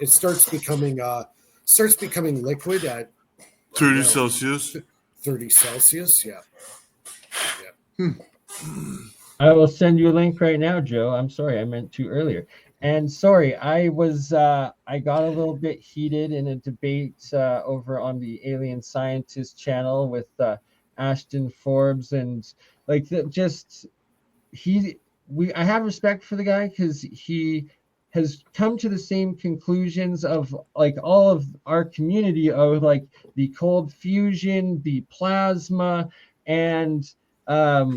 it starts becoming liquid at 30 Celsius. 30 Celsius, yeah. I will send you a link right now, Joe. I'm sorry, I meant to earlier. And sorry, I got a little bit heated in a debate over on the Alien Scientist channel with Ashton Forbes, and like I have respect for the guy because he has come to the same conclusions of like all of our community of like the cold fusion, the plasma, and a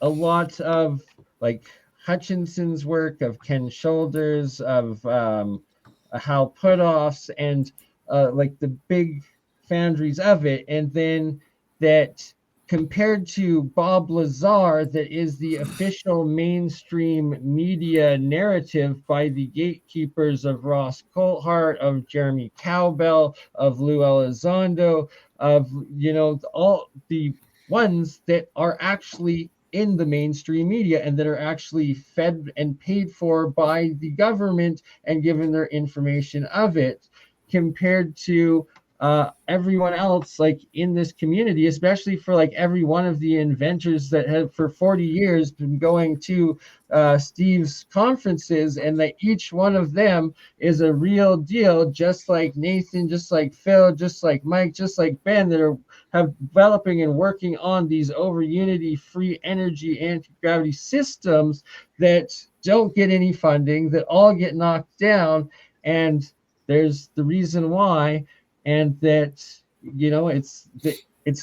lot of like Hutchinson's work, of Ken Shoulders, of Hal Putoffs, and like the big foundries of it. And then that compared to Bob Lazar, that is the official mainstream media narrative by the gatekeepers of Ross Coulthart, of Jeremy Cowbell, of Lou Elizondo, of, you know, all the ones that are actually in the mainstream media and that are actually fed and paid for by the government and given their information of it, compared to everyone else like in this community, especially for like every one of the inventors that have for 40 years been going to Steve's conferences, and that each one of them is a real deal, just like Nathan, just like Phil, just like Mike, just like Ben, that are developing and working on these over unity free energy anti-gravity systems that don't get any funding, that all get knocked down. And there's the reason why. And that, you know, it's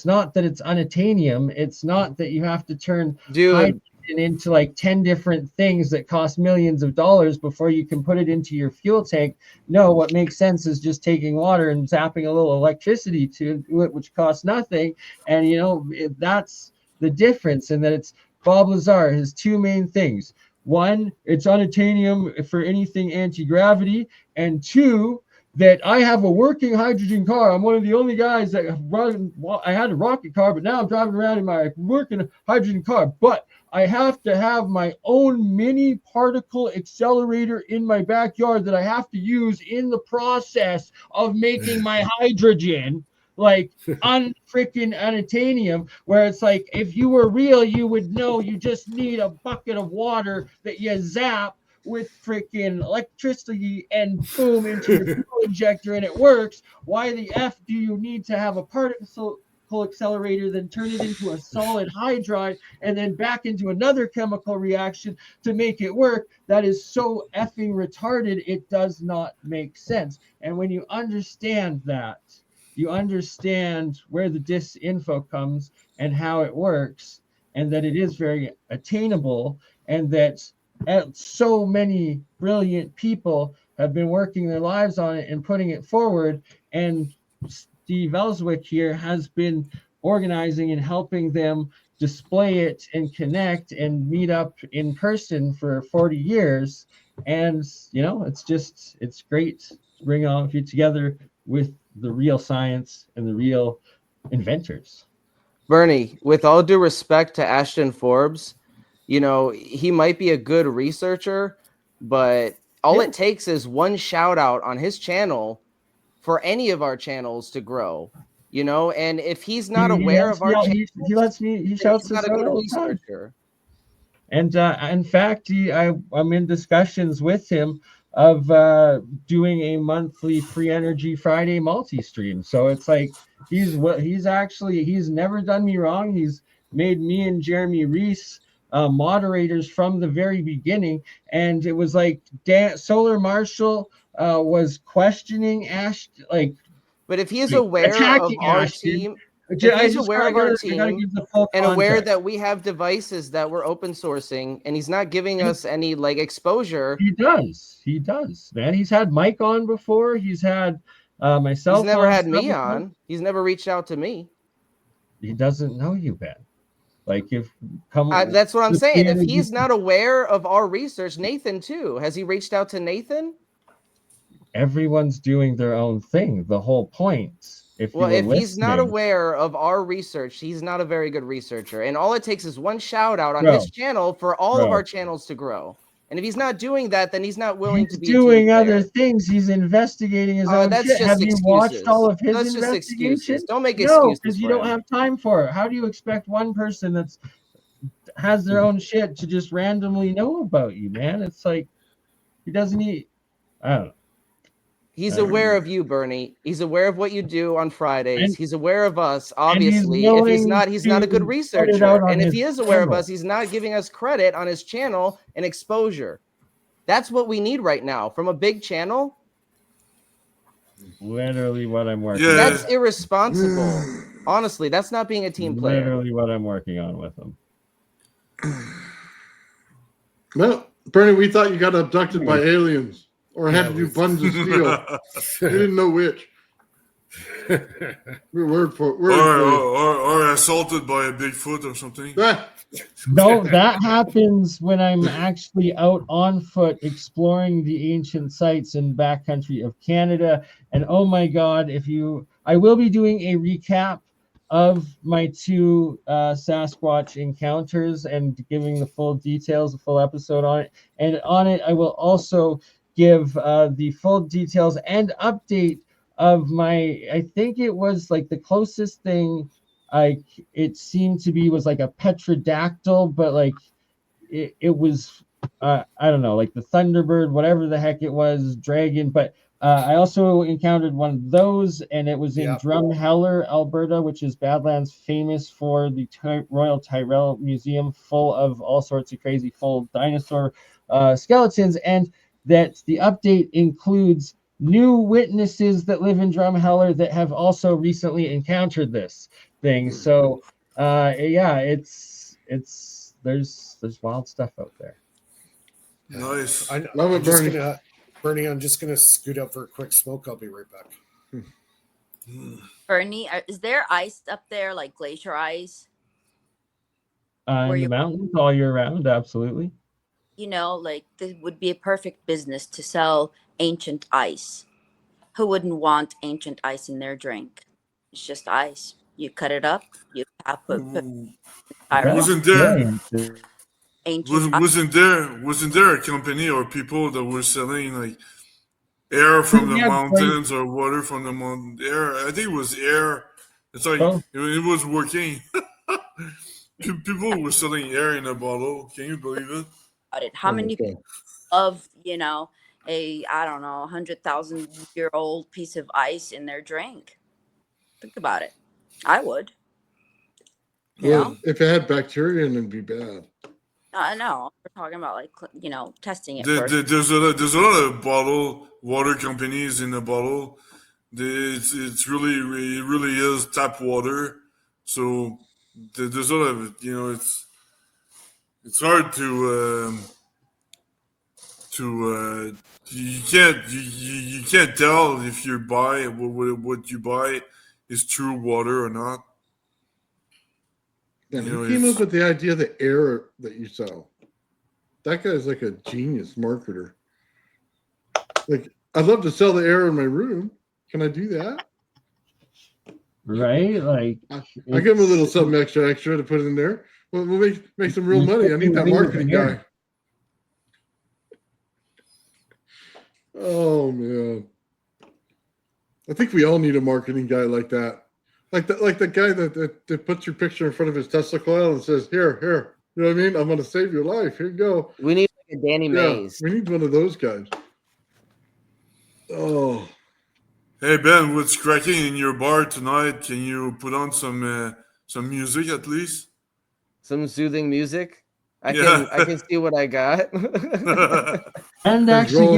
not that it's unobtainium. It's not that you have to turn hydrogen into like 10 different things that cost millions of dollars before you can put it into your fuel tank. No, what makes sense is just taking water and zapping a little electricity to it, which costs nothing. And, you know, that's the difference. And that it's Bob Lazar, his two main things. One, it's unobtainium for anything anti-gravity. And two, that I have a working hydrogen car. I'm one of the only guys that have run. Well, I had a rocket car, but now I'm driving around in my working hydrogen car. But I have to have my own mini particle accelerator in my backyard that I have to use in the process of making my hydrogen, like unfreaking unobtainium, where it's like, if you were real, you would know you just need a bucket of water that you zap with freaking electricity and boom into your fuel injector and it works. Why the F do you need to have a particle accelerator, then turn it into a solid hydride and then back into another chemical reaction to make it work? That is so effing retarded. It does not make sense. And when you understand that, you understand where the disinfo comes and how it works, and that it is very attainable, and that so many brilliant people have been working their lives on it and putting it forward. And Steve Ellswick here has been organizing and helping them display it and connect and meet up in person for 40 years. And, you know, it's great to bring all of you together with the real science and the real inventors. Bernie, with all due respect to Ashton Forbes, you know, he might be a good researcher, but all it takes is one shout out on his channel for any of our channels to grow, you know. And if he's not aware of our channels, he shouts us out all the time. And in fact, I'm in discussions with him of doing a monthly Free Energy Friday multi-stream. So it's like he's never done me wrong. He's made me and Jeremy Reese moderators from the very beginning. And it was like Solar Marshall was questioning Ash, like, but if he is aware of our team, if he's aware of our team and aware that we have devices that we're open sourcing, and he's not giving us any like exposure. He does, man. He's had Mike on before. He's had myself. He's never had me on. He's never reached out to me. He doesn't know you, Ben. Like, that's what I'm saying. If he's not aware of our research, Nathan too. Has he reached out to Nathan? Everyone's doing their own thing. The whole point. If he's not aware of our research, he's not a very good researcher. And all it takes is one shout out on his channel for all of our channels to grow. And if he's not doing that, then he's not willing He's to be a team doing player. other things. He's investigating his own That's shit. just Have you watched all of his That's just excuses. investigation? Don't make No, excuses because you for don't him. have time for it. How do you expect one person that's has their own shit to just randomly know about you, man? It's like he doesn't eat. I don't know. He's aware of you, Bernie. He's aware of what you do on Fridays. And- He's aware of us, and he's obviously. If he's willing not a good to put it researcher. out on And if his he is aware of channel. us, he's not giving us credit on his channel and exposure. That's what we need right now from a big channel. Literally what I'm working Yeah. on. That's irresponsible. Honestly, that's not being a team player. Literally what I'm working on with him. Well, Bernie, we thought you got abducted by aliens or had to do buns of steel. We didn't know which. Word for it. or assaulted by a Bigfoot or something. No, that happens when I'm actually out on foot exploring the ancient sites in backcountry of Canada. And oh my God, I will be doing a recap of my 2 Sasquatch encounters and giving the full details, the full episode on it. And on it, I will also give the full details and update of I think it was like the closest thing it seemed to be was like a petrodactyl, but like it was I don't know, like the Thunderbird, whatever the heck it was, dragon. But I also encountered one of those, and it was in Drumheller, Alberta, which is Badlands, famous for the Royal Tyrrell Museum, full of all sorts of crazy full dinosaur skeletons, and that the update includes new witnesses that live in Drumheller that have also recently encountered this thing. So yeah, it's there's wild stuff out there. Nice. Love it, Bernie. Bernie, I'm just gonna scoot up for a quick smoke. I'll be right back. Bernie, is there ice up there, like glacier ice? In the mountains all year round, absolutely. You know, like this would be a perfect business to sell ancient ice. Who wouldn't want ancient ice in their drink? It's just ice. You cut it up. You put Wasn't there ancient wasn't there a company or people that were selling like air from the mountains or water from the mountain? Air, I think it was air. It's like it was working. People were selling air in a bottle. Can you believe it? How many people of a 100,000-year-old piece of ice in their drink? Think about it. I would. Well, if it had bacteria in it, it'd be bad. I know. We're talking about testing it first. There's a lot of bottle water companies in the bottle. It really is tap water. So there's a lot of it's hard to you can't tell if you buy what you buy is true water or not. Yeah, who came up with the idea of the air that you sell? That guy's like a genius marketer. Like, I'd love to sell the air in my room. Can I do that? Right? Like, I give him a little something extra to put in there. We'll make some real money. I need that marketing guy. Oh man, I think we all need a marketing guy like that. Like the guy that puts your picture in front of his Tesla coil and says, "Here." You know what I mean? I'm going to save your life. Here you go. We need like a Danny Mays. We need one of those guys. Oh. Hey Ben, what's cracking in your bar tonight? Can you put on some music at least? Some soothing music. I can see what I got. And actually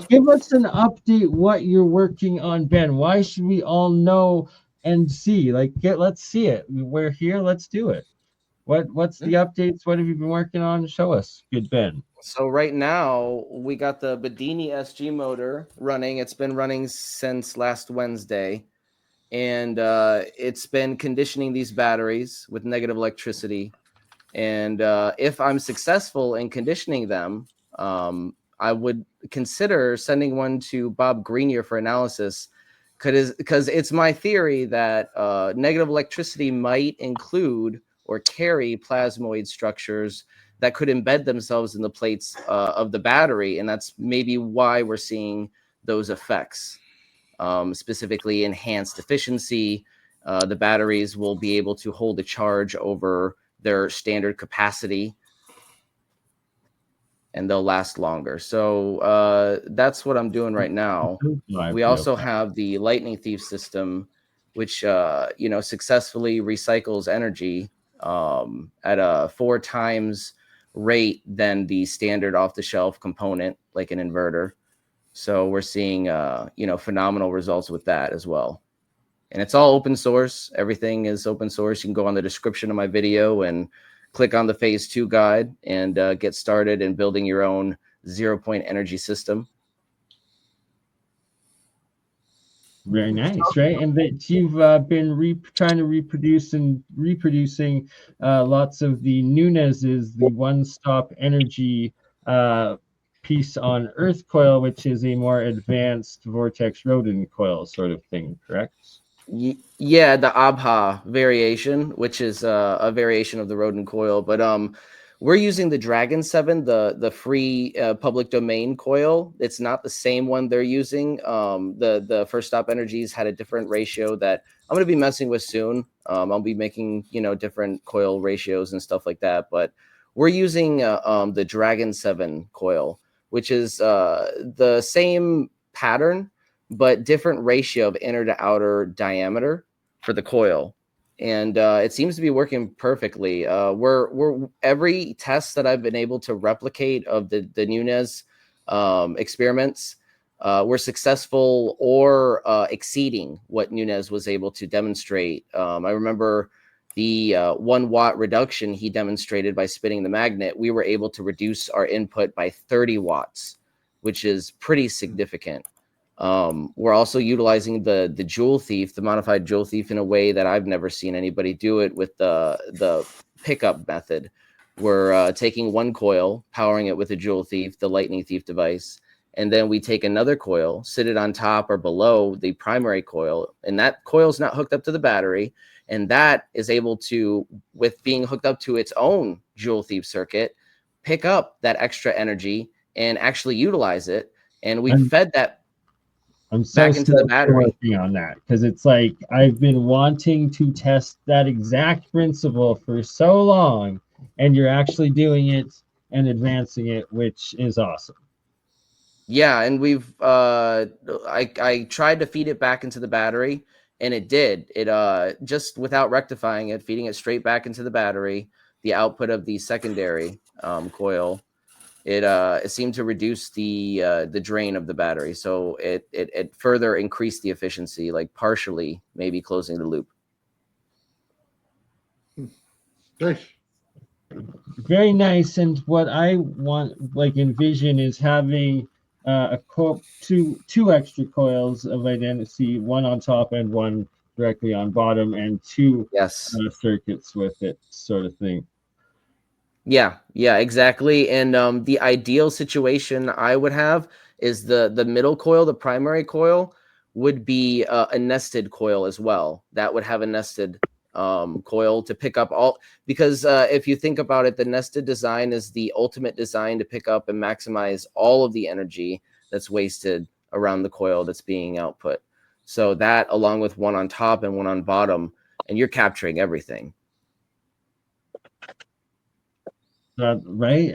give us an update what you're working on, Ben. Why should we all know and see? Let's see it. We're here, let's do it. What's the updates? What have you been working on? Show us, good Ben. So right now we got the Bedini SG motor running. It's been running since last Wednesday, and it's been conditioning these batteries with negative electricity. And if I'm successful in conditioning them, I would consider sending one to Bob Greenier for analysis, because it's my theory that negative electricity might include or carry plasmoid structures that could embed themselves in the plates of the battery. And that's maybe why we're seeing those effects, specifically enhanced efficiency. The batteries will be able to hold a charge over their standard capacity, and they'll last longer. So that's what I'm doing right now. We also have the Lightning Thief system, which successfully recycles energy at a 4 times rate than the standard off-the-shelf component, like an inverter. So we're seeing phenomenal results with that as well. And it's all open source. Everything is open source. You can go on the description of my video and click on the phase 2 guide and get started in building your own 0-point energy system. Very nice, right? And that you've been trying to reproducing lots of the Nunez's, the one-stop energy piece on Earth coil, which is a more advanced vortex rodent coil sort of thing, correct? Yeah, the Abha variation, which is a variation of the rodent coil, but we're using the Dragon 7, the free public domain coil. It's not the same one they're using. The First Stop Energies had a different ratio that I'm going to be messing with soon. I'll be making different coil ratios and stuff like that, but we're using the Dragon 7 coil, which is the same pattern but different ratio of inner to outer diameter for the coil. And it seems to be working perfectly. We're every test that I've been able to replicate of the Nunez experiments, we're successful or exceeding what Nunez was able to demonstrate. I remember the 1 watt reduction he demonstrated by spinning the magnet. We were able to reduce our input by 30 watts, which is pretty significant. We're also utilizing the Joule Thief, the modified Joule Thief, in a way that I've never seen anybody do it with the pickup method. We're taking one coil, powering it with a Joule Thief, the Lightning Thief device, and then we take another coil, sit it on top or below the primary coil, and that coil is not hooked up to the battery, and that is able to, with being hooked up to its own Joule Thief circuit, pick up that extra energy and actually utilize it. And we fed that I'm so back into the battery. working on that, because it's like I've been wanting to test that exact principle for so long, and you're actually doing it and advancing it, which is awesome. Yeah, and we've I tried to feed it back into the battery, and it did. It just without rectifying it, feeding it straight back into the battery, the output of the secondary coil, it seemed to reduce the drain of the battery. So it further increased the efficiency, like partially maybe closing the loop. Nice. Very nice. And what I want, like envision, is having two extra coils of identity, one on top and one directly on bottom, and two circuits with it, sort of thing. Yeah, exactly. And the ideal situation I would have is the middle coil, the primary coil, would be a nested coil as well. That would have a nested coil to pick up all, because if you think about it, the nested design is the ultimate design to pick up and maximize all of the energy that's wasted around the coil that's being output. So that, along with one on top and one on bottom, and you're capturing everything. Right?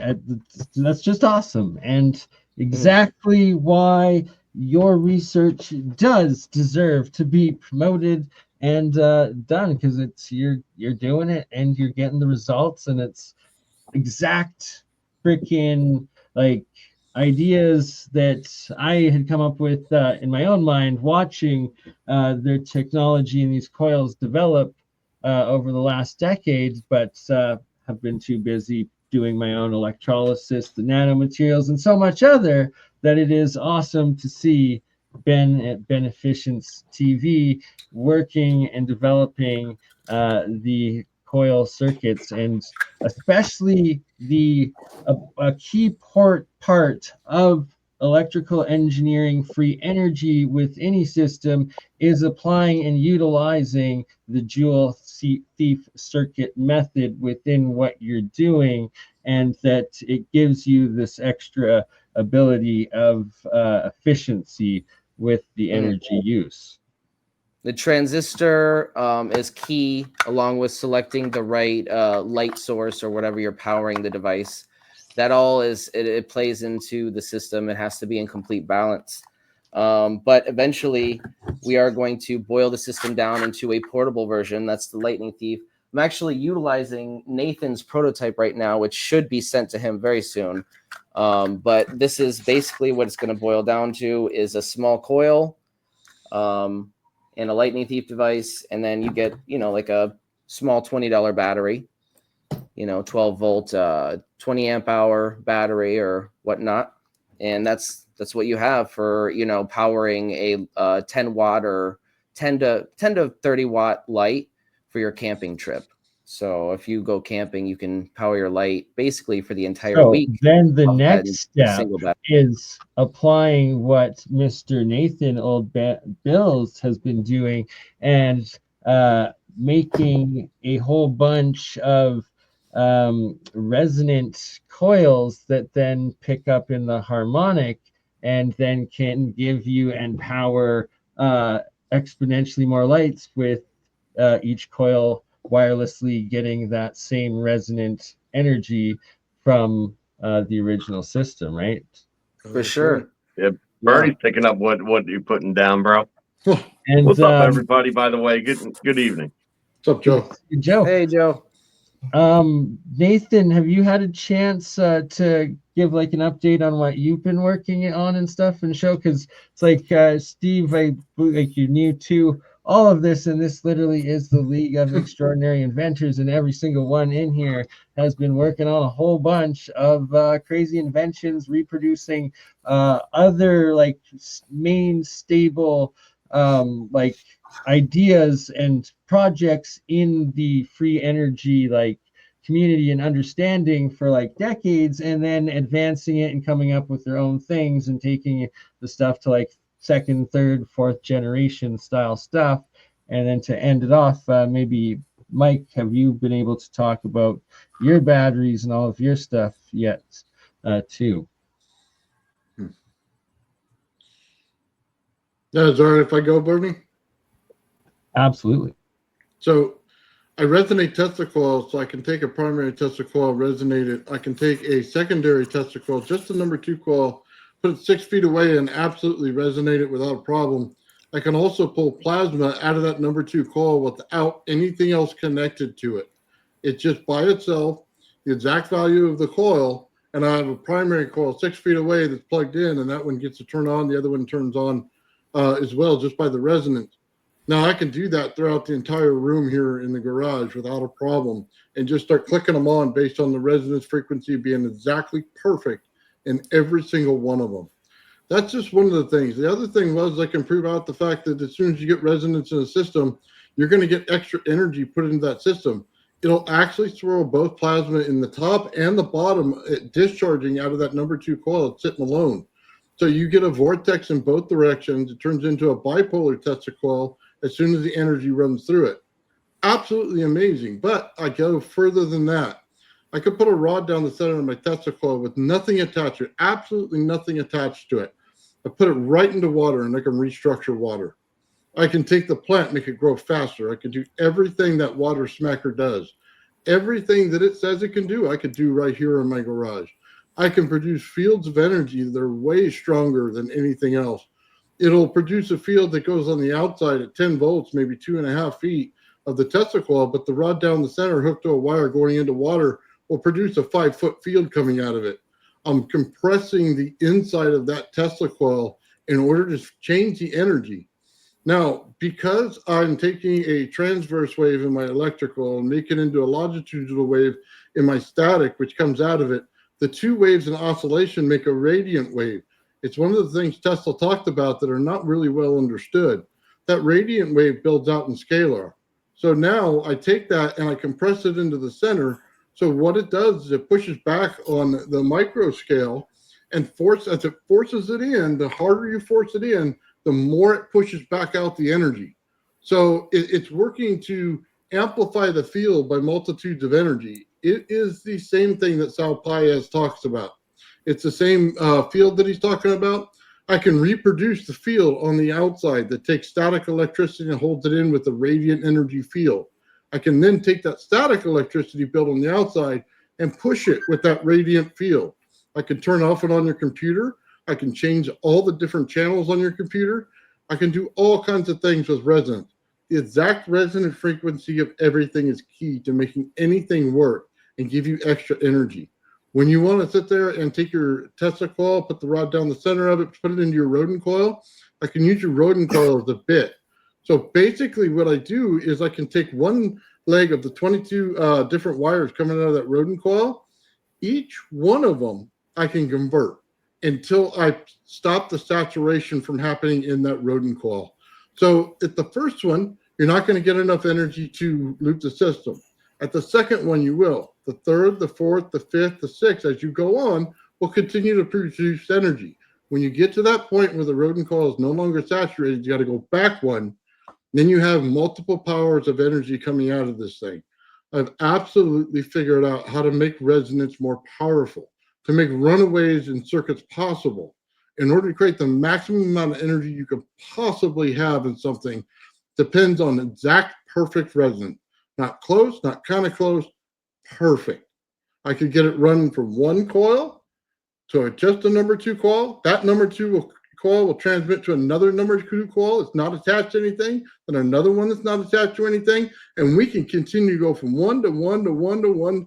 That's just awesome, and exactly why your research does deserve to be promoted and done, because it's you're doing it and you're getting the results, and it's exact freaking like ideas that I had come up with in my own mind, watching their technology and these coils develop over the last decade, but have been too busy doing my own electrolysis, the nanomaterials, and so much other, that it is awesome to see Ben at Beneficence TV working and developing the coil circuits, and especially a key part of electrical engineering free energy with any system is applying and utilizing the dual thief circuit method within what you're doing, and that it gives you this extra ability of efficiency with the energy use. The transistor is key, along with selecting the right light source or whatever you're powering the device. That all it plays into the system. It has to be in complete balance. But eventually, we are going to boil the system down into a portable version. That's the Lightning Thief. I'm actually utilizing Nathan's prototype right now, which should be sent to him very soon. But this is basically what it's going to boil down to: is a small coil, and a Lightning Thief device, and then you get, like a small $20 battery, 12 volt, 20 amp hour battery or whatnot, and that's what you have for powering a 10 watt or 10 to 30 watt light for your camping trip. So if you go camping, you can power your light basically for the entire week. Then the next step is applying what Mr. Nathan Bills has been doing, and making a whole bunch of resonant coils that then pick up in the harmonic and then can give you and power exponentially more lights with each coil wirelessly getting that same resonant energy from the original system, right? For sure. Yeah, Bernie's picking up what you're putting down, bro. And what's up, everybody? By the way, good evening. What's up, Joe? Joe. Hey, Joe. Nathan, have you had a chance to give like an update on what you've been working on and stuff and show? Because it's like Steve, you're new to all of this, and this literally is the League of Extraordinary Inventors, and every single one in here has been working on a whole bunch of crazy inventions, reproducing other like main stable like ideas and projects in the free energy like community and understanding for like decades, and then advancing it and coming up with their own things and taking the stuff to like second, third, fourth generation style stuff. And then to end it off, maybe Mike, have you been able to talk about your batteries and all of your stuff yet too? Yeah, is it all right if I go, Bernie? Absolutely. So I resonate Tesla coil, so I can take a primary Tesla coil, resonate it. I can take a secondary Tesla coil, just the number 2 coil, put it 6 feet away and absolutely resonate it without a problem. I can also pull plasma out of that number 2 coil without anything else connected to it. It's just by itself, the exact value of the coil, and I have a primary coil 6 feet away that's plugged in, and that one gets to turn on, the other one turns on as well, just by the resonance. Now I can do that throughout the entire room here in the garage without a problem, and just start clicking them on based on the resonance frequency being exactly perfect in every single one of them. That's just one of the things. The other thing was I can prove out the fact that as soon as you get resonance in a system, you're going to get extra energy put into that system. It'll actually throw both plasma in the top and the bottom discharging out of that number 2 coil. It's sitting alone. So you get a vortex in both directions. It turns into a bipolar Tesla coil as soon as the energy runs through it. Absolutely amazing. But I go further than that. I could put a rod down the center of my Tesla coil with nothing attached to it, absolutely nothing attached to it. I put it right into water, and I can restructure water. I can take the plant, make it grow faster. I can do everything that water smacker does. Everything that it says it can do, I could do right here in my garage. I can produce fields of energy that are way stronger than anything else. It'll produce a field that goes on the outside at 10 volts, maybe 2.5 feet of the Tesla coil, but the rod down the center hooked to a wire going into water will produce a 5-foot field coming out of it. I'm compressing the inside of that Tesla coil in order to change the energy. Now, because I'm taking a transverse wave in my electrical and make it into a longitudinal wave in my static, which comes out of it, the 2 waves in oscillation make a radiant wave. It's one of the things Tesla talked about that are not really well understood. That radiant wave builds out in scalar. So now I take that and I compress it into the center. So what it does is it pushes back on the micro scale, and as it forces it in, the harder you force it in, the more it pushes back out the energy. So it's working to amplify the field by multitudes of energy. It is the same thing that Sal Paez talks about. It's the same field that he's talking about. I can reproduce the field on the outside that takes static electricity and holds it in with a radiant energy field. I can then take that static electricity field on the outside and push it with that radiant field. I can turn off and on your computer. I can change all the different channels on your computer. I can do all kinds of things with resonance. The exact resonant frequency of everything is key to making anything work and give you extra energy. When you want to sit there and take your Tesla coil, put the rod down the center of it, put it into your rodent coil, I can use your rodent coil as a bit. So basically what I do is I can take one leg of the 22 different wires coming out of that rodent coil. Each one of them I can convert until I stop the saturation from happening in that rodent coil. So at the first one, you're not going to get enough energy to loop the system. At the second one, you will. The third, the fourth, the fifth, the sixth, as you go on, will continue to produce energy. When you get to that point where the rodent coil is no longer saturated, you got to go back one. Then you have multiple powers of energy coming out of this thing. I've absolutely figured out how to make resonance more powerful, to make runaways in circuits possible. In order to create the maximum amount of energy you could possibly have in something, depends on exact perfect resonance. Not close, not kind of close, perfect. I could get it running from one coil to just a number 2 coil. That number 2 coil will transmit to another number 2 coil. It's not attached to anything. Then another one that's not attached to anything. And we can continue to go from 1 to 1 to 1 to 1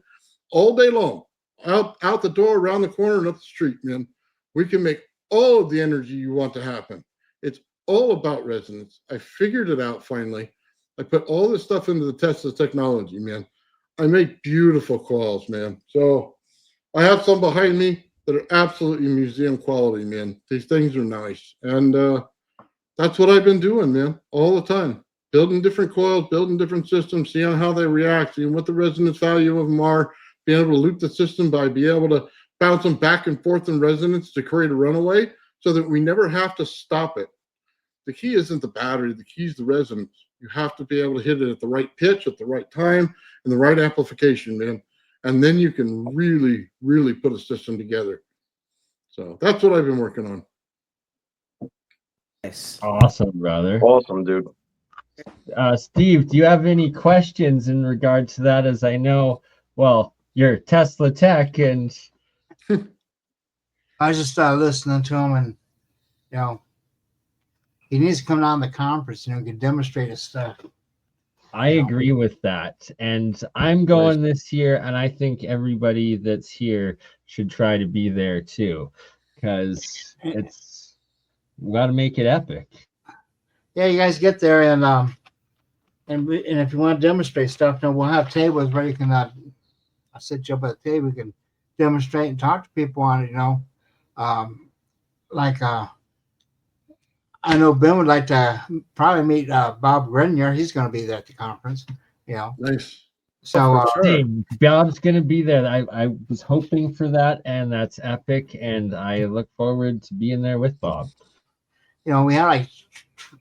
all day long. Out the door, around the corner, and up the street, man. We can make all of the energy you want to happen. It's all about resonance. I figured it out finally. I put all this stuff into the Tesla technology, man. I make beautiful coils, man. So I have some behind me that are absolutely museum quality, man. These things are nice. And that's what I've been doing, man, all the time. Building different coils, building different systems, seeing how they react, seeing what the resonance value of them are, being able to loop the system by being able to bounce them back and forth in resonance to create a runaway so that we never have to stop it. The key isn't the battery, the key is the resonance. You have to be able to hit it at the right pitch, at the right time, and the right amplification, man. And then you can really, really put a system together. So that's what I've been working on. Nice. Awesome, brother. Awesome, dude. Steve, do you have any questions in regard to that? As I know, well, you're Tesla Tech, and I was just listening to him, and you know, he needs to come down to the conference. You know, he can demonstrate his stuff. I agree with that. And I'm going this year, and I think everybody that's here should try to be there too, because we got to make it epic. Yeah, you guys get there, and if you want to demonstrate stuff, then we'll have tables where you can. I'll sit you up at the table. You can demonstrate and talk to people on it. You know, I know Ben would like to probably meet Bob Grenier. He's going to be there at the conference. You know, Nice. so Bob's going to be there. I was hoping for that, and that's epic. And I look forward to being there with Bob. you know, we had like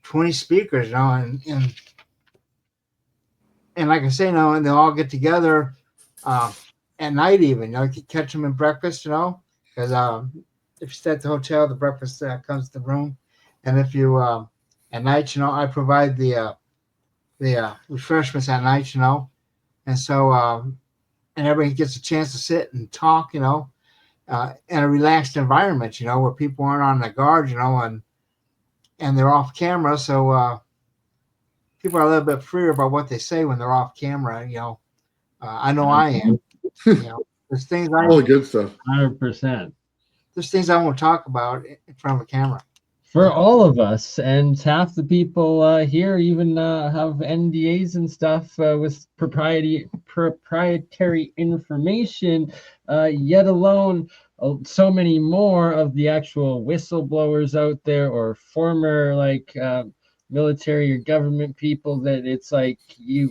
20 speakers, you know, and like I say, you know, and they'll all get together at night even, you know, you can catch them in breakfast, you know, because if you stay at the hotel, the breakfast comes to the room. And if you, at night, you know, I provide the refreshments at night, you know, and so, and everybody gets a chance to sit and talk, you know, in a relaxed environment, you know, where people aren't on the guard, you know, and they're off camera. So people are a little bit freer about what they say when they're off camera, you know. I know I am. You know, there's things all the good stuff. 100%. There's things I won't talk about in front of a camera. For all of us, and half the people here even have NDAs and stuff with proprietary information, yet alone so many more of the actual whistleblowers out there or former like military or government people that it's like you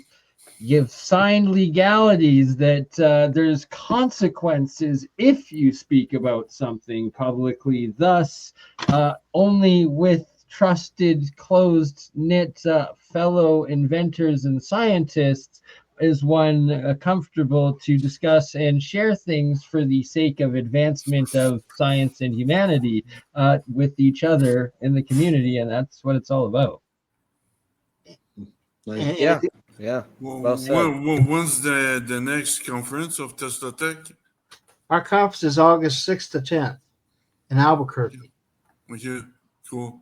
you've signed legalities that there's consequences if you speak about something publicly. Thus, only with trusted, closed-knit fellow inventors and scientists is one comfortable to discuss and share things for the sake of advancement of science and humanity with each other in the community, and that's what it's all about. Nice. Yeah. Yeah. Well said. When's the next conference of Tesla Tech? Our conference is August 6th to 10th in Albuquerque. Okay, cool.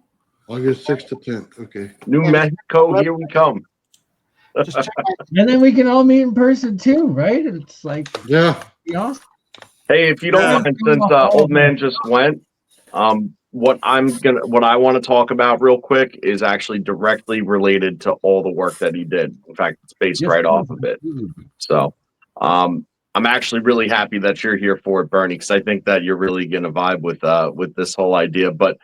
August 6th to 10th. Okay. New Mexico, here we come. Just check out And then we can all meet in person too, right? It's like Yeah. be awesome. Hey, if you don't mind, since old man just went, what I want to talk about real quick is actually directly related to all the work that he did. In fact, it's based right off of it. So, I'm actually really happy that you're here for it, Bernie, because I think that you're really going to vibe with this whole idea. But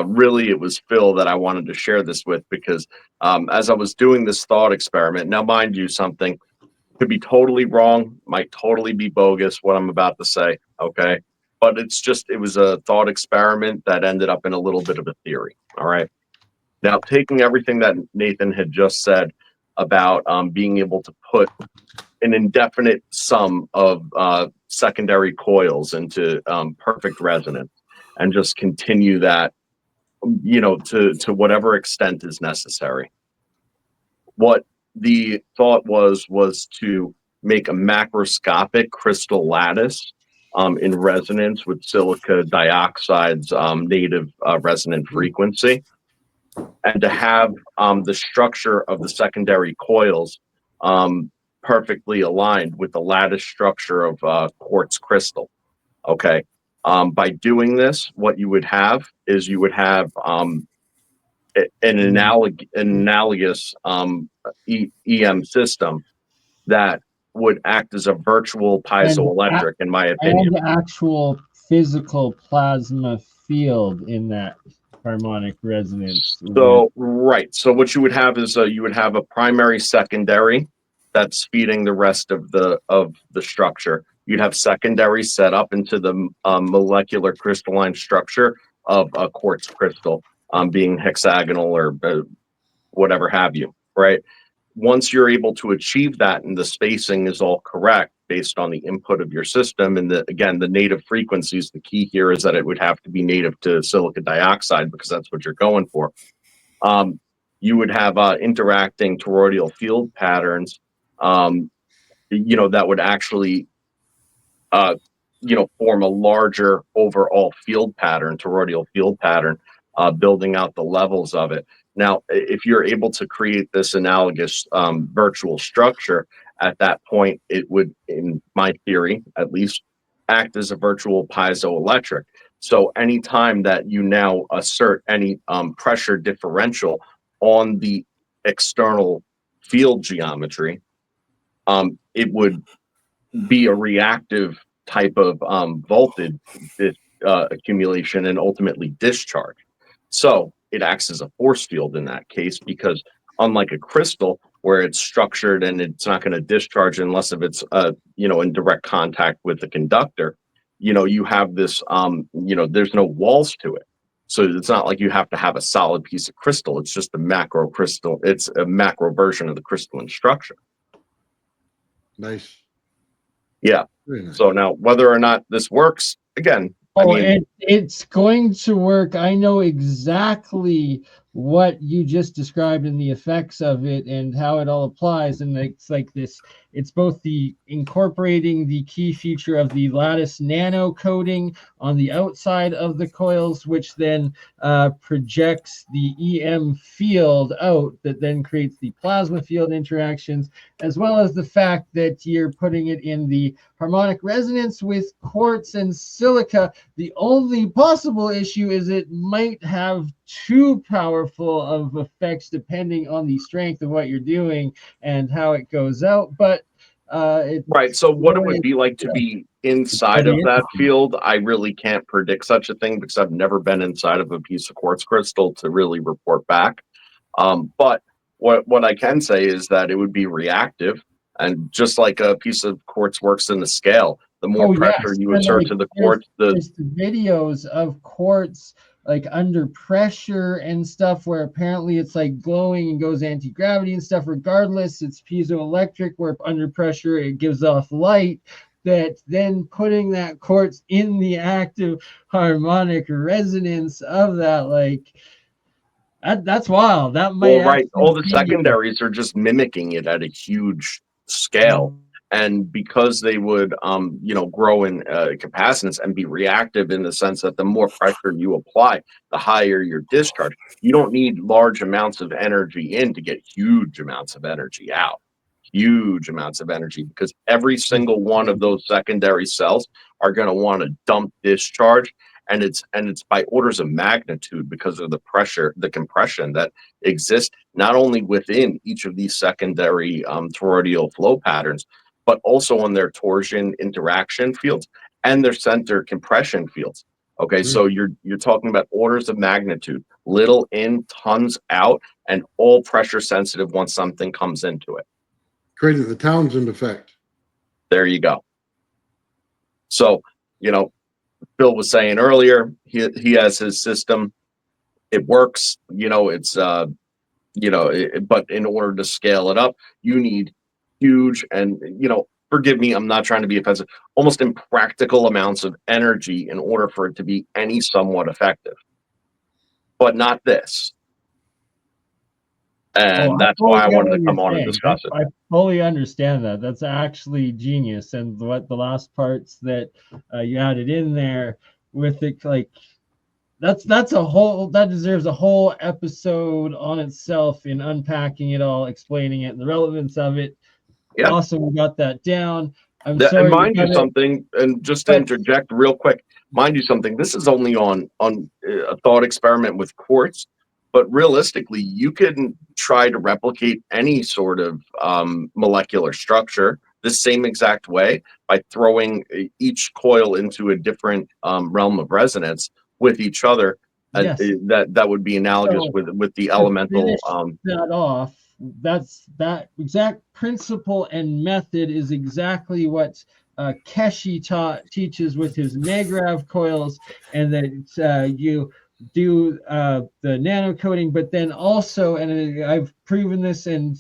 really, it was Phil that I wanted to share this with because as I was doing this thought experiment, now mind you, something could be totally wrong, might totally be bogus what I'm about to say, okay? But it was a thought experiment that ended up in a little bit of a theory, all right? Now, taking everything that Nathan had just said about being able to put an indefinite sum of secondary coils into perfect resonance and just continue that, to whatever extent is necessary. What the thought was to make a macroscopic crystal lattice in resonance with silica dioxide's native resonant frequency, and to have the structure of the secondary coils perfectly aligned with the lattice structure of quartz crystal. Okay. By doing this, what you would have is an analogous EM system that would act as a virtual piezoelectric, in my opinion. And actual physical plasma field in that harmonic resonance. So, right. So what you would have is you would have a primary secondary that's feeding the rest of the structure. You'd have secondary set up into the molecular crystalline structure of a quartz crystal, being hexagonal or whatever have you, right? Once you're able to achieve that and the spacing is all correct based on the input of your system, and the native frequencies, the key here is that it would have to be native to silica dioxide because that's what you're going for. You would have interacting toroidal field patterns, that would actually form a larger overall field pattern, toroidal field pattern, building out the levels of it. Now, if you're able to create this analogous virtual structure, at that point, it would, in my theory, at least, act as a virtual piezoelectric. So anytime that you now assert any pressure differential on the external field geometry, it would be a reactive type of voltage accumulation and ultimately discharge. So it acts as a force field in that case, because unlike a crystal where it's structured and it's not going to discharge unless if it's in direct contact with the conductor, you have this there's no walls to it. So it's not like you have to have a solid piece of crystal. It's just a macro crystal. It's a macro version of the crystalline structure. Nice. Yeah. Very nice. So now whether or not this works, again, it's going to work. I know exactly what you just described and the effects of it and how it all applies. And it's like this, it's both the incorporating the key feature of the lattice nano coating on the outside of the coils, which then projects the EM field out that then creates the plasma field interactions, as well as the fact that you're putting it in the harmonic resonance with quartz and silica. The only possible issue is it might have too powerful of effects depending on the strength of what you're doing and how it goes out. But right. So what it would be like to be inside of that field, I really can't predict such a thing because I've never been inside of a piece of quartz crystal to really report back. But what I can say is that it would be reactive. And just like a piece of quartz works in the scale, the more pressure you exert to the quartz, there's the videos of quartz like under pressure and stuff where apparently it's like glowing and goes anti-gravity and stuff. Regardless, it's piezoelectric where under pressure it gives off light. That then putting that quartz in the active harmonic resonance of that, like that's wild. That might all the secondaries are just mimicking it at a huge scale. And because they would, grow in capacitance and be reactive in the sense that the more pressure you apply, the higher your discharge. You don't need large amounts of energy in to get huge amounts of energy out. Huge amounts of energy, because every single one of those secondary cells are going to want to dump discharge, and it's by orders of magnitude because of the pressure, the compression that exists not only within each of these secondary toroidal flow patterns, but also on their torsion interaction fields and their center compression fields. Okay, so you're talking about orders of magnitude, little in, tons out, and all pressure sensitive once something comes into it. Created the Townsend effect. There you go. So, Bill was saying earlier, he has his system. It works, but in order to scale it up, you need huge and, forgive me, I'm not trying to be offensive, almost impractical amounts of energy in order for it to be any somewhat effective. But not this. And that's why I wanted to come on and discuss it. I fully understand that. That's actually genius. And what the last parts that you added in there with it, like that deserves a whole episode on itself in unpacking it all, explaining it, and the relevance of it. Yeah. Awesome, we got that down. Sorry. And mind you something, and just to interject real quick, mind you something. This is only on a thought experiment with quartz. But realistically, you can try to replicate any sort of molecular structure the same exact way by throwing each coil into a different realm of resonance with each other. Yes. That would be analogous with the elemental. That off. That exact principle and method is exactly what Keshi teaches with his Negrav coils, and that you do the nano coating, but then also, and I've proven this and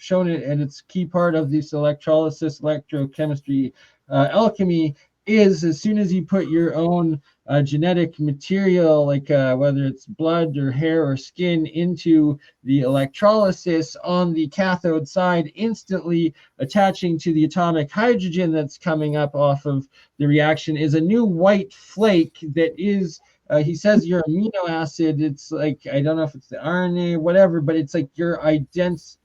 shown it, and it's key part of this electrolysis, electrochemistry, alchemy, is as soon as you put your own genetic material, like whether it's blood or hair or skin, into the electrolysis on the cathode side, instantly attaching to the atomic hydrogen that's coming up off of the reaction is a new white flake that is he says your amino acid. It's like, I don't know if it's the RNA, whatever, but it's like your identity,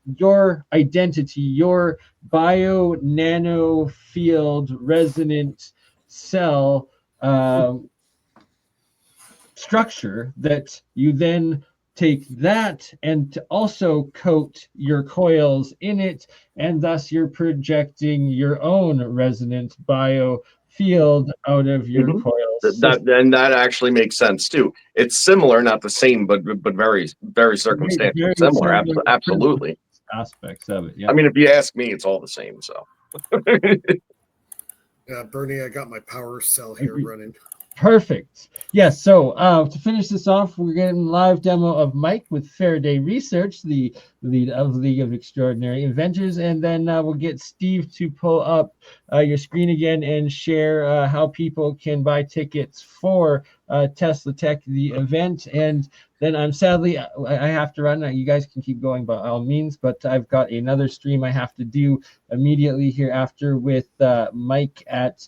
your bio nano field resonant cell structure that you then take that and to also coat your coils in it, and thus you're projecting your own resonant bio field out of your coils. That actually makes sense too. It's similar, not the same, but very, very circumstantial. Similar, absolutely. Aspects of it. Yeah. I mean, if you ask me, it's all the same. So. Yeah, Bernie, I got my power cell here running. Perfect. Yes. So to finish this off, we're getting a live demo of Mike with Faraday Research, the lead of League of Extraordinary Inventors, and then we'll get Steve to pull up your screen again and share how people can buy tickets for Tesla Tech, the event. And then I have to run. You guys can keep going by all means, but I've got another stream I have to do immediately hereafter with Mike at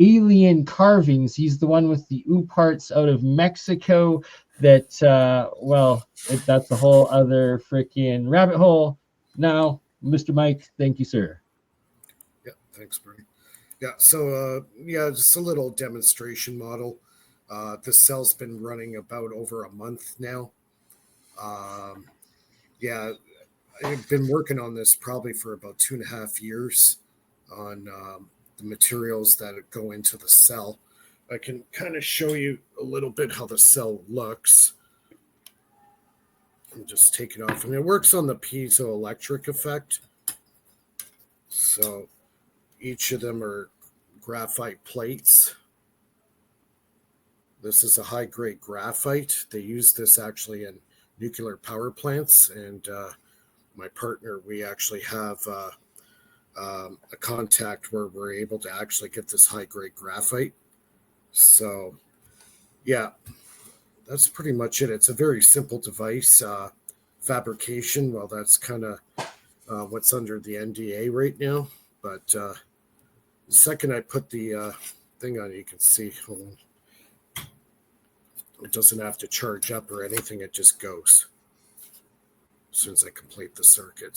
Alien Carvings. He's the one with the parts out of Mexico that that's a whole other freaking rabbit hole. Now, Mr. Mike, thank you, sir. Yeah, thanks, Bernie. Yeah, so just a little demonstration model. The cell's been running about over a month now. I've been working on this probably for about 2.5 years on the materials that go into the cell. I can kind of show you a little bit how the cell looks. I'll just take it off. And it works on the piezoelectric effect. So each of them are graphite plates. This is a high-grade graphite. They use this actually in nuclear power plants, and my partner, we actually have a contact where we're able to actually get this high-grade graphite. So yeah, that's pretty much it. It's a very simple device. Fabrication, well, that's kind of what's under the NDA right now. But the second I put the thing on, you can see it doesn't have to charge up or anything. It just goes as soon as I complete the circuit.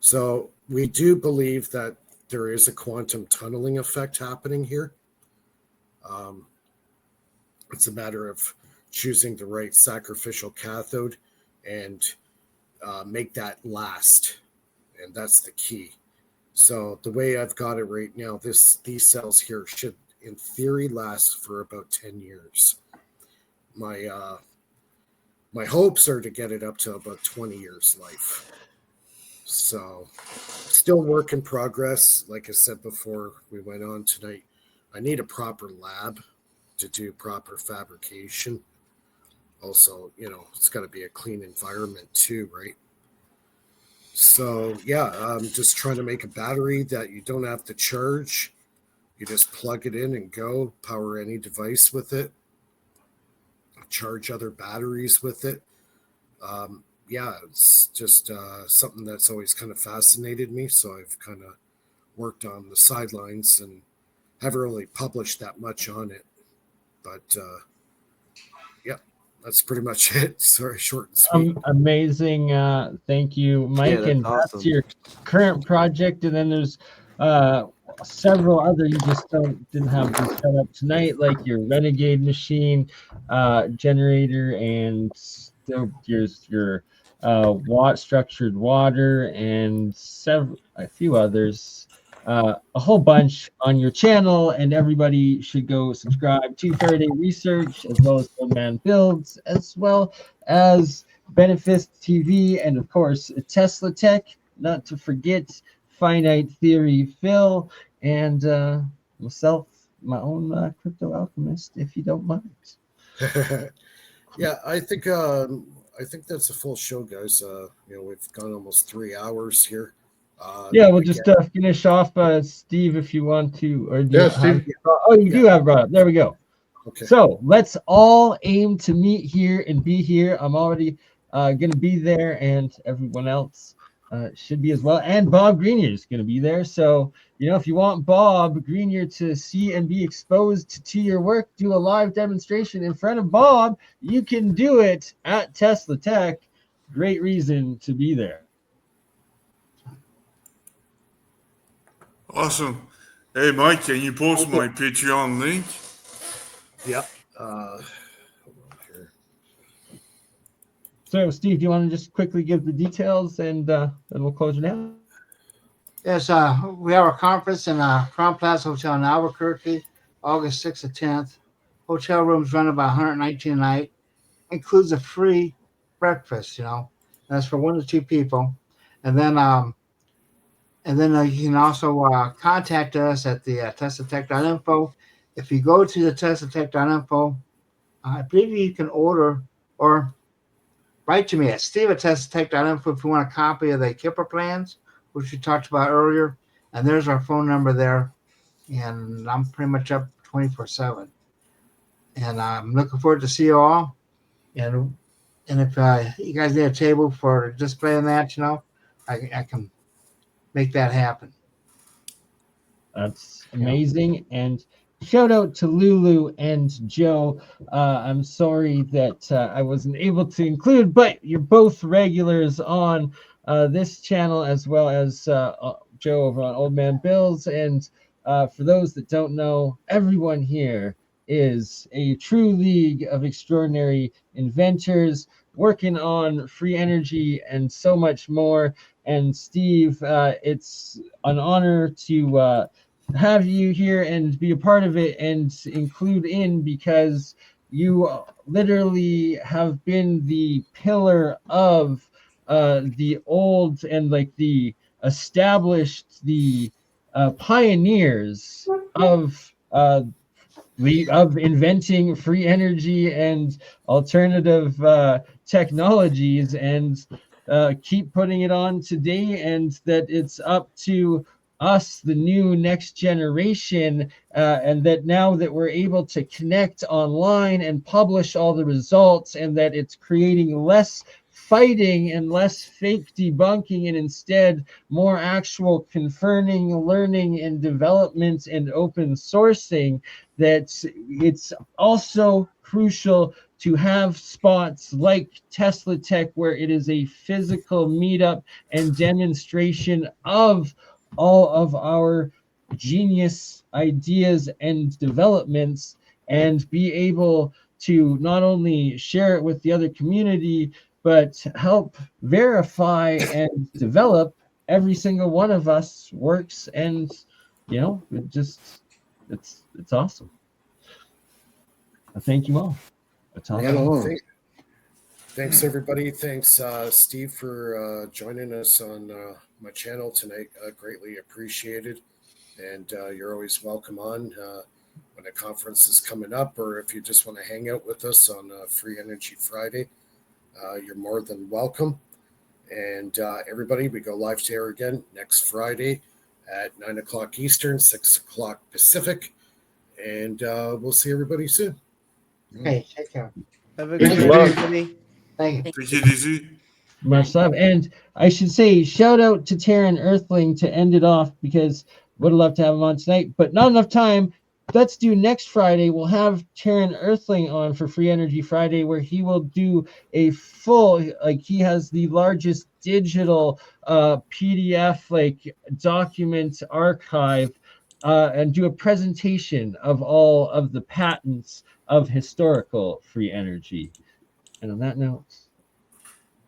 So we do believe that there is a quantum tunneling effect happening here. It's a matter of choosing the right sacrificial cathode and make that last. And that's the key. So the way I've got it right now, these cells here should, in theory, last for about 10 years. My hopes are to get it up to about 20 years life. So still work in progress. Like I said before we went on tonight, I need a proper lab to do proper fabrication. Also, it's got to be a clean environment too, right? So yeah, I'm just trying to make a battery that you don't have to charge. You just plug it in and go, power any device with it, charge other batteries with it. Yeah, it's just something that's always kind of fascinated me. So I've kind of worked on the sidelines and haven't really published that much on it. But yeah, that's pretty much it. Sorry, short and sweet. Amazing. Thank you, Mike. that's And awesome. that's your current project. And then there's several other you just didn't have this set up tonight, like your Renegade machine, generator, and your structured water, and a few others. A whole bunch on your channel, and everybody should go subscribe to Faraday Research, as well as Old Man Builds, as well as Benefits TV, and of course Tesla Tech, not to forget Finite Theory Phil, and myself, my own Crypto Alchemist, if you don't mind. Yeah, I think that's a full show, guys. We've gone almost 3 hours here. Yeah, we'll just finish off, Steve, if you want to. Or Steve. Do have brought up. There we go. Okay. So let's all aim to meet here and be here. I'm already going to be there, and everyone else should be as well. And Bob Greenier is going to be there. So, if you want Bob Greenier to see and be exposed to your work, do a live demonstration in front of Bob, you can do it at Tesla Tech. Great reason to be there. Awesome. Hey, Mike, can you post my Patreon link? Yep. Hold on here. So, Steve, do you want to just quickly give the details, and then we'll close it out? Yes, we have a conference in Crown Plaza Hotel in Albuquerque, August 6th to 10th. Hotel rooms run about $119 a night. Includes a free breakfast, That's for 1 to 2 people. And then you can also contact us at the teslatech.info. If you go to the teslatech.info, I believe you can order or write to me at steve@teslatech.info if you want a copy of the Kipper plans, which we talked about earlier. And there's our phone number there. And I'm pretty much up 24/7. And I'm looking forward to see you all. And if you guys need a table for displaying that, I can make that happen. That's amazing. And shout out to Lulu and Joe. I'm sorry that I wasn't able to include, but you're both regulars on this channel, as well as Joe over on Old Man Bills. And for those that don't know, everyone here is a true league of extraordinary inventors working on free energy and so much more. And Steve, it's an honor to have you here and be a part of it and include in, because you literally have been the pillar of the old and like the established, the pioneers of inventing free energy and alternative technologies, and keep putting it on today, and that it's up to us, the new next generation, and that now that we're able to connect online and publish all the results, and that it's creating less fighting and less fake debunking, and instead more actual confirming, learning, and development and open sourcing, that it's also crucial to have spots like Tesla Tech, where it is a physical meetup and demonstration of all of our genius ideas and developments, and be able to not only share it with the other community, but help verify and develop every single one of us works. And it's awesome. Thank you all. That's Right awesome. on. Thanks, everybody. Thanks, Steve, for joining us on my channel tonight. Greatly appreciated. And you're always welcome on when a conference is coming up, or if you just want to hang out with us on Free Energy Friday, you're more than welcome. And everybody, we go live to air again next Friday at 9 o'clock Eastern, 6 o'clock Pacific. And we'll see everybody soon. Hey, take care. Have a Thanks, good luck. night, everybody. Thank you. Take it easy. Much love. And I should say, shout out to Terran Earthling to end it off, because would have loved to have him on tonight, but not enough time. Let's do next Friday. We'll have Terran Earthling on for Free Energy Friday, where he will do a full, like, he has the largest digital PDF like document archive, and do a presentation of all of the patents of historical free energy. And on that note,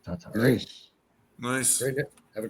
ta-ta. Nice. Nice. Great. Have a